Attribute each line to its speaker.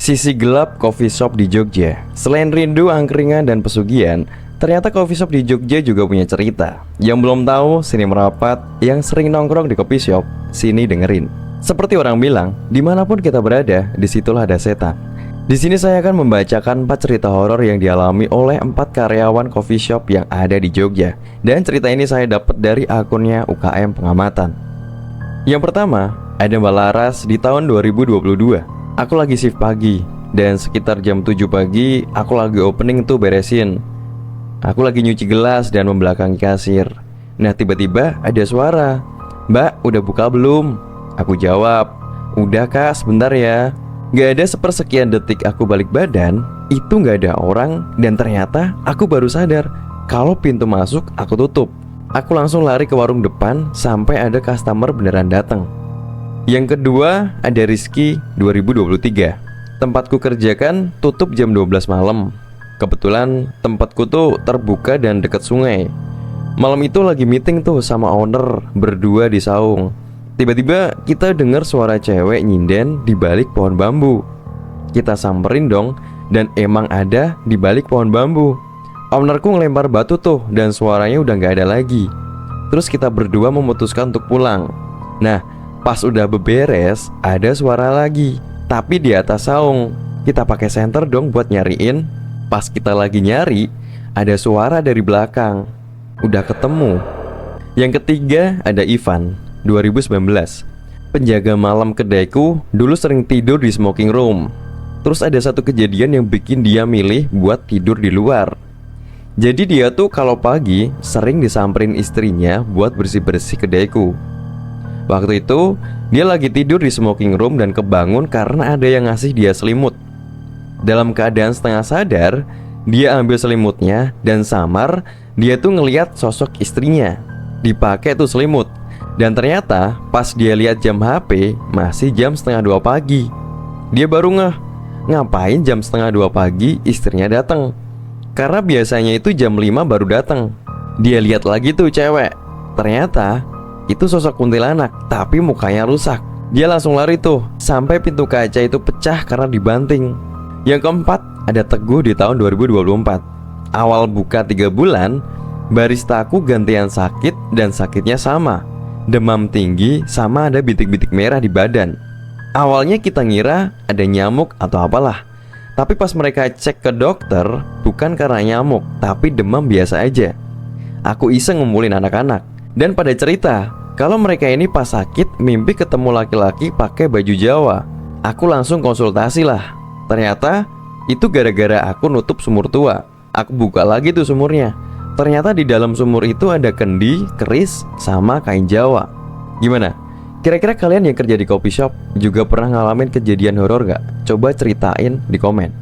Speaker 1: Sisi gelap coffee shop di Jogja. Selain rindu angkringan dan pesugihan, ternyata coffee shop di Jogja juga punya cerita. Yang belum tahu, sini merapat. Yang sering nongkrong di coffee shop, sini dengerin. Seperti orang bilang, dimanapun kita berada, disitulah ada setan. Di sini saya akan membacakan 4 cerita horor yang dialami oleh 4 karyawan coffee shop yang ada di Jogja. Dan cerita ini saya dapat dari akunnya UKM Pengamatan. Yang pertama, ada Mbak Laras di tahun 2022. Aku lagi shift pagi, dan sekitar jam 7 pagi aku lagi opening tuh beresin. Aku lagi nyuci gelas dan membelakangi kasir. Nah tiba-tiba ada suara, "Mbak, udah buka belum?" Aku jawab, "Udah kak, sebentar ya." Gak ada sepersekian detik aku balik badan, itu gak ada orang. Dan ternyata aku baru sadar kalau pintu masuk aku tutup. Aku langsung lari ke warung depan sampai ada customer beneran datang. Yang kedua, ada Rizky 2023. Tempatku kerjakan tutup jam 12 malam. Kebetulan tempatku tuh terbuka dan dekat sungai. Malam itu lagi meeting tuh sama owner berdua di saung. Tiba-tiba kita dengar suara cewek nyinden di balik pohon bambu. Kita samperin dong, dan emang ada di balik pohon bambu. Ownerku ngelempar batu tuh dan suaranya udah gak ada lagi. Terus kita berdua memutuskan untuk pulang. Nah, pas udah beberes, ada suara lagi, tapi di atas saung. Kita pakai senter dong buat nyariin. Pas kita lagi nyari, ada suara dari belakang. Udah ketemu. Yang ketiga, ada Ivan 2019. Penjaga malam kedaiku dulu sering tidur di smoking room. Terus ada satu kejadian yang bikin dia milih buat tidur di luar. Jadi dia tuh kalau pagi sering disamperin istrinya buat bersih-bersih kedaiku. Waktu itu, dia lagi tidur di smoking room dan kebangun karena ada yang ngasih dia selimut. Dalam keadaan setengah sadar, dia ambil selimutnya dan samar, dia tuh ngeliat sosok istrinya. Dipakai tuh selimut. Dan ternyata pas dia lihat jam HP, masih jam setengah 2 pagi. Dia baru ngeh, ngapain jam setengah 2 pagi istrinya datang. Karena biasanya itu jam 5 baru datang. Dia lihat lagi tuh cewek. Ternyata itu sosok kuntilanak, tapi mukanya rusak. Dia langsung lari tuh, sampai pintu kaca itu pecah karena dibanting. Yang keempat, ada Teguh di tahun 2024. Awal buka 3 bulan, baristaku gantian sakit dan sakitnya sama. Demam tinggi sama ada bintik-bintik merah di badan. Awalnya kita ngira ada nyamuk atau apalah. Tapi pas mereka cek ke dokter, bukan karena nyamuk, tapi demam biasa aja. Aku iseng ngumpulin anak-anak, dan pada cerita kalau mereka ini pas sakit mimpi ketemu laki-laki pakai baju Jawa. Aku langsung konsultasi lah. Ternyata itu gara-gara aku nutup sumur tua. Aku buka lagi tuh sumurnya. Ternyata di dalam sumur itu ada kendi, keris, sama kain Jawa. Gimana? Kira-kira kalian yang kerja di coffee shop juga pernah ngalamin kejadian horor gak? Coba ceritain di komen.